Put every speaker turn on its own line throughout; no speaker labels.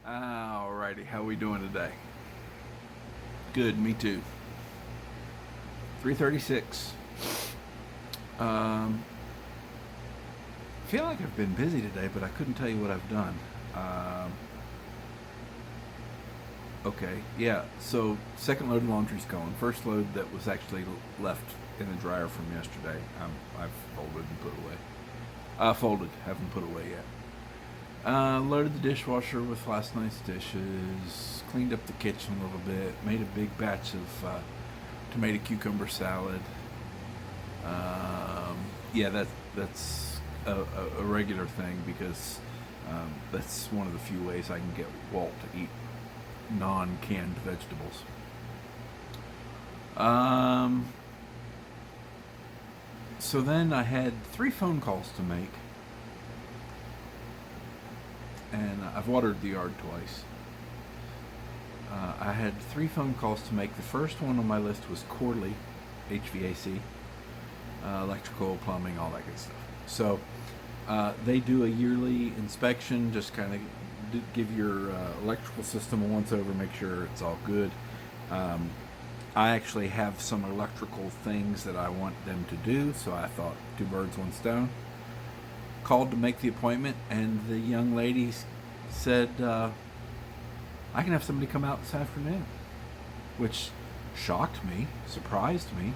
Alrighty, how we doing today? Good, me too. 3:36. Um, I feel like I've been busy today, but I couldn't tell you what I've done. Um, okay, yeah. So second load of laundry's going. First load that was actually left in the dryer from yesterday. I've folded and put away. Folded, haven't put away yet. Loaded the dishwasher with last night's dishes, cleaned up the kitchen a little bit, made a big batch of tomato cucumber salad. Yeah, that's a regular thing because that's one of the few ways I can get Walt to eat non-canned vegetables. Um, so then I had three phone calls to make, and I've watered the yard twice. I had three phone calls to make. The first one on my list was Corley, HVAC, electrical, plumbing, all that good stuff. So they do a yearly inspection, just kind of give your electrical system a once over, make sure it's all good. Um, I actually have some electrical things that I want them to do, so I thought two birds, one stone. Called to make the appointment, and the young lady said, I can have somebody come out this afternoon, which shocked me, surprised me,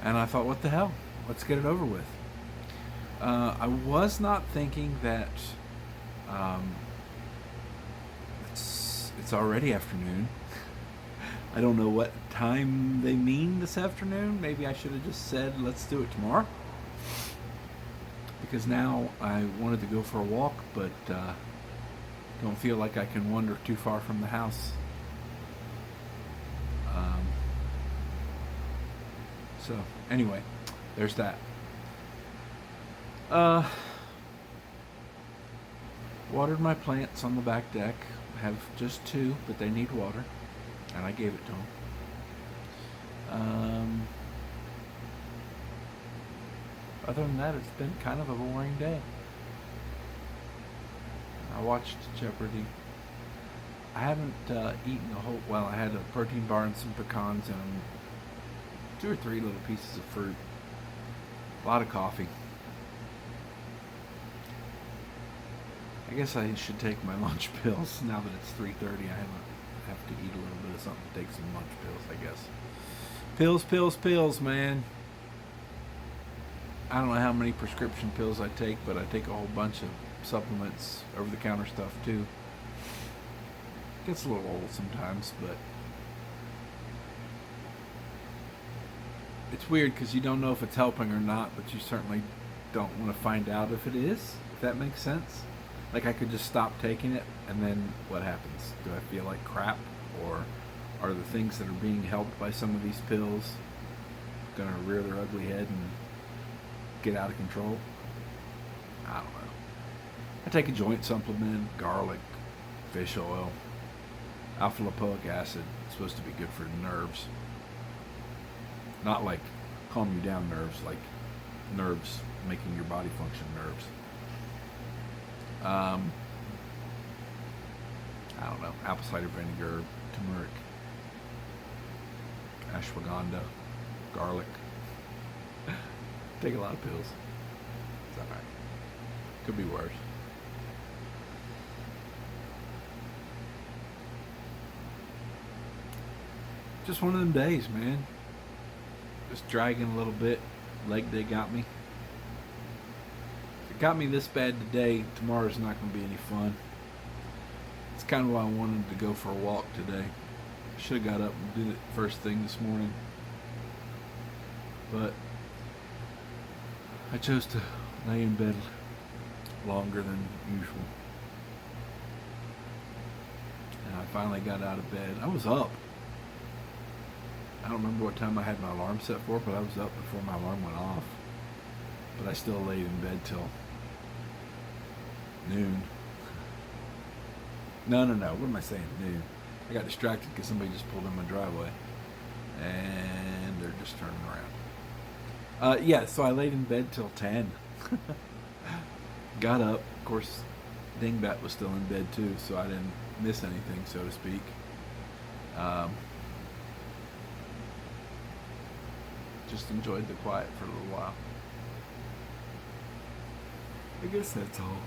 and I thought, what the hell? Let's get it over with. I was not thinking that um, it's already afternoon. I don't know what time they mean this afternoon. Maybe I should have just said, let's do it tomorrow. Because now I wanted to go for a walk, but don't feel like I can wander too far from the house. Um, so, anyway, there's that. Uh, Watered my plants on the back deck. I have just two, but they need water, and I gave it to them. Other than that, it's been kind of a boring day. I watched Jeopardy. I haven't eaten a whole. Well, I had a protein bar and some pecans and two or three little pieces of fruit. A lot of coffee. I guess I should take my lunch pills now that it's 3:30. I have to eat a little bit of something to take some lunch pills, I guess. Pills, pills, pills, man. I don't know how many prescription pills I take, but I take a whole bunch of supplements, over-the-counter stuff too. Gets a little old sometimes, but it's weird because you don't know if it's helping or not, but you certainly don't want to find out if it is, if that makes sense. Like I could just stop taking it, and then what happens? Do I feel like crap, or are the things that are being helped by some of these pills going to rear their ugly head and get out of control? I don't know. I take a joint supplement, garlic, fish oil, alpha lipoic acid. It's supposed to be good for nerves. Not like calm you down nerves, like nerves making your body function nerves. I don't know. Apple cider vinegar, turmeric, ashwagandha, garlic. Take a lot of pills. It's alright. Could be worse. Just one of them days, man. Just dragging a little bit. Leg day got me. If it got me this bad today, tomorrow's not going to be any fun. It's kind of why I wanted to go for a walk today. I should have got up and did it first thing this morning. But I chose to lay in bed longer than usual. And I finally got out of bed. I was up. I don't remember what time I had my alarm set for, but I was up before my alarm went off. But I still laid in bed till noon. No. What am I saying? Noon. I got distracted because somebody just pulled in my driveway. And they're just turning around. Yeah, so I laid in bed till 10. Got up. Of course, Dingbat was still in bed too, so I didn't miss anything, so to speak. Just enjoyed the quiet for a little while. I guess that's all.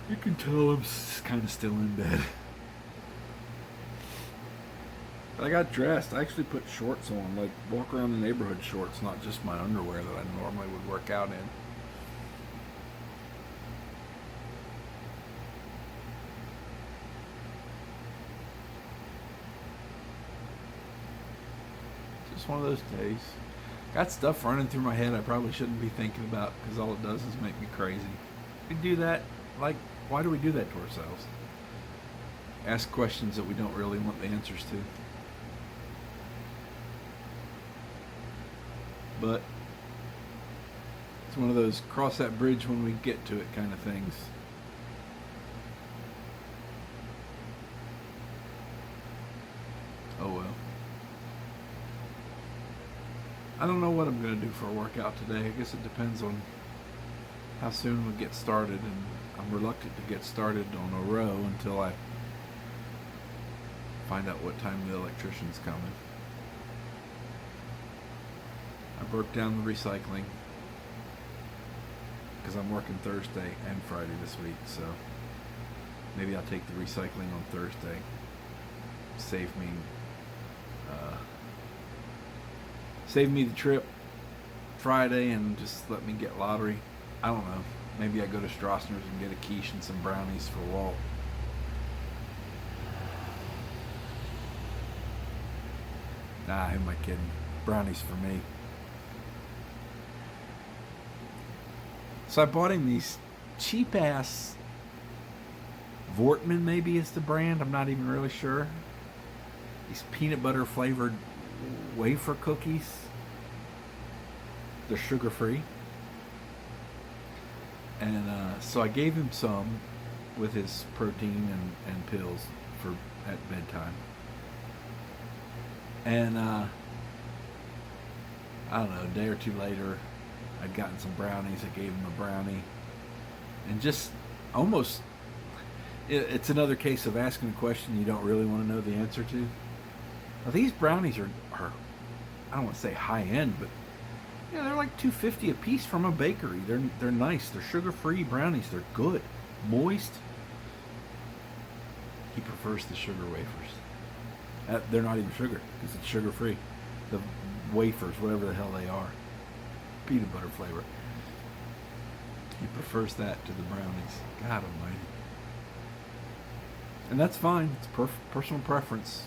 You can tell I'm kind of still in bed. But I got dressed. I actually put shorts on, like walk around the neighborhood shorts, not just my underwear that I normally would work out in. Just one of those days. Got stuff running through my head I probably shouldn't be thinking about because all it does is make me crazy. We do that, like, why do we do that to ourselves? Ask questions that we don't really want the answers to. But it's one of those cross that bridge when we get to it kind of things. Oh well. I don't know what I'm going to do for a workout today. I guess it depends on how soon we get started, and I'm reluctant to get started on a row until I find out what time the electrician's coming. I broke down the recycling because I'm working Thursday and Friday this week, so maybe I'll take the recycling on Thursday. Save me the trip Friday and just let me get lottery. I don't know. Maybe I go to Stroessner's and get a quiche and some brownies for Walt. Nah, who am I kidding? Brownies for me. So I bought him these cheap ass Vortman, maybe is the brand. I'm not even really sure. These peanut butter flavored wafer cookies. They're sugar free. And so I gave him some with his protein and pills for at bedtime. And I don't know, a day or two later, I'd gotten some brownies. I gave him a brownie. And just almost, it's another case of asking a question you don't really want to know the answer to. Now, these brownies are I don't want to say high end, but yeah, they're like $2.50 a piece from a bakery. They're nice. They're sugar-free brownies. They're good, moist. He prefers the sugar wafers. They're not even sugar because it's sugar-free. The wafers, whatever the hell they are, peanut butter flavor. He prefers that to the brownies. God almighty. And that's fine. It's personal preference.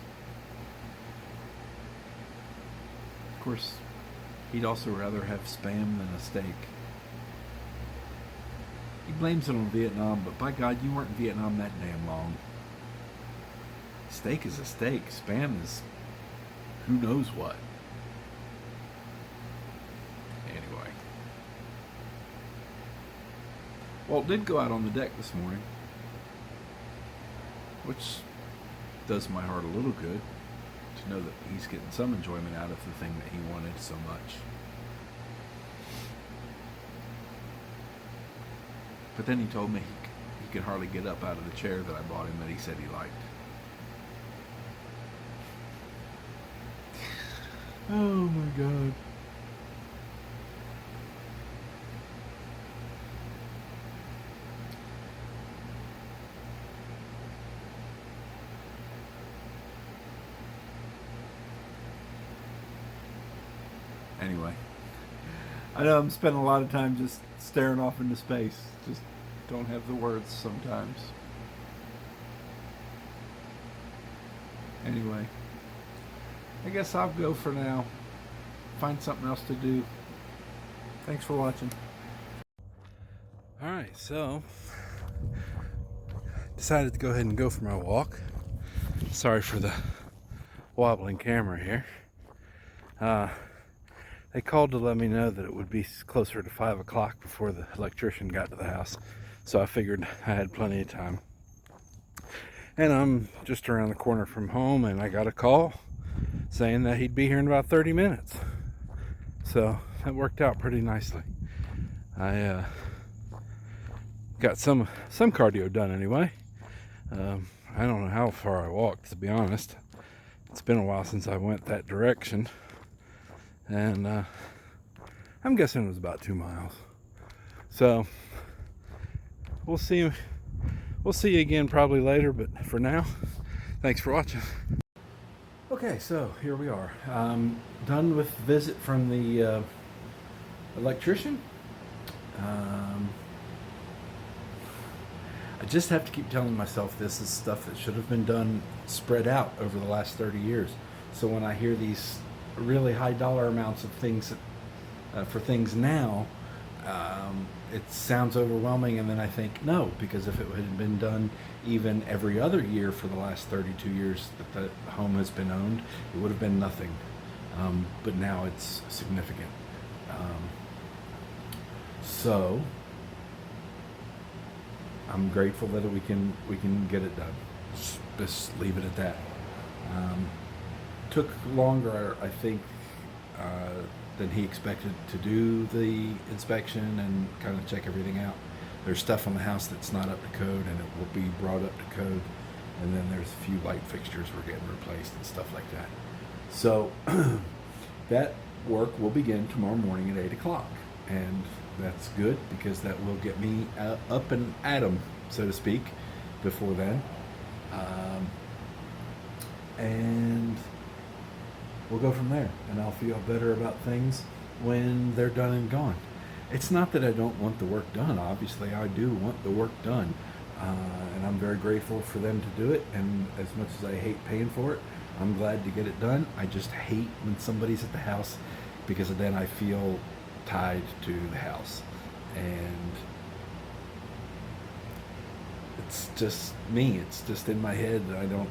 Of course, he'd also rather have Spam than a steak. He blames it on Vietnam, but by God, you weren't in Vietnam that damn long. Steak is a steak. Spam is who knows what. Anyway. Walt did go out on the deck this morning, which does my heart a little good to know that he's getting some enjoyment out of the thing that he wanted so much. But then he told me he could hardly get up out of the chair that I bought him that he said he liked. Oh my God. Anyway, I know I'm spending a lot of time just staring off into space. Just don't have the words sometimes. Anyway, I guess I'll go for now. Find something else to do. Thanks for watching. Alright, so decided to go ahead and go for my walk. Sorry for the wobbling camera here. They called to let me know that it would be closer to 5 o'clock before the electrician got to the house. So I figured I had plenty of time. And I'm just around the corner from home, and I got a call saying that he'd be here in about 30 minutes. So that worked out pretty nicely. I got some cardio done anyway.
I don't know how far I walked, to be honest. It's been a while since I went that direction. And I'm guessing it was about 2 miles. So we'll see. We'll see you again probably later, but for now, thanks for watching. Okay, so here we are. Done with visit from the electrician. I just have to keep telling myself this is stuff that should have been done spread out over the last 30 years. So when I hear these really high dollar amounts of things for things now, it sounds overwhelming, and then I think no, because if it had been done even every other year for the last 32 years that the home has been owned, it would have been nothing. But now it's significant. So I'm grateful that we can get it done. Just leave it at that. Took longer, I think, than he expected to do the inspection and kind of check everything out. There's stuff on the house that's not up to code, and it will be brought up to code. And then there's a few light fixtures we're getting replaced and stuff like that. So that work will begin tomorrow morning at 8 o'clock. And that's good because that will get me up and at 'em, so to speak, before then. And we'll go from there, and I'll feel better about things when they're done and gone. It's not that I don't want the work done. Obviously, I do want the work done, and I'm very grateful for them to do it. And as much as I hate paying for it, I'm glad to get it done. I just hate when somebody's at the house, because then I feel tied to the house, and it's just me. It's just in my head that I don't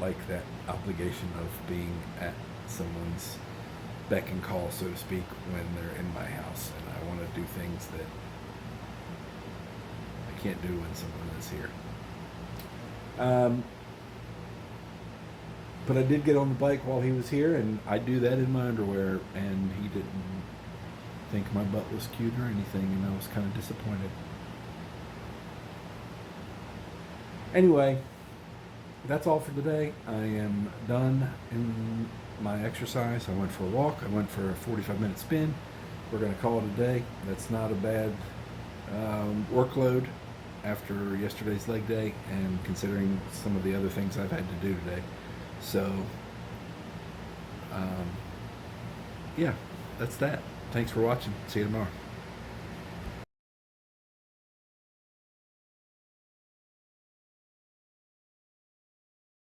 like that obligation of being at someone's beck and call, so to speak, when they're in my house, and I want to do things that I can't do when someone is here. But I did get on the bike while he was here, and I do that in my underwear, and he didn't think my butt was cute or anything, and I was kind of disappointed. Anyway, that's all for today. I am done in my exercise. I went for a walk. I went for a 45-minute spin. We're going to call it a day. That's not a bad workload after yesterday's leg day, and considering some of the other things I've had to do today. So, yeah, that's that. Thanks for watching. See you tomorrow.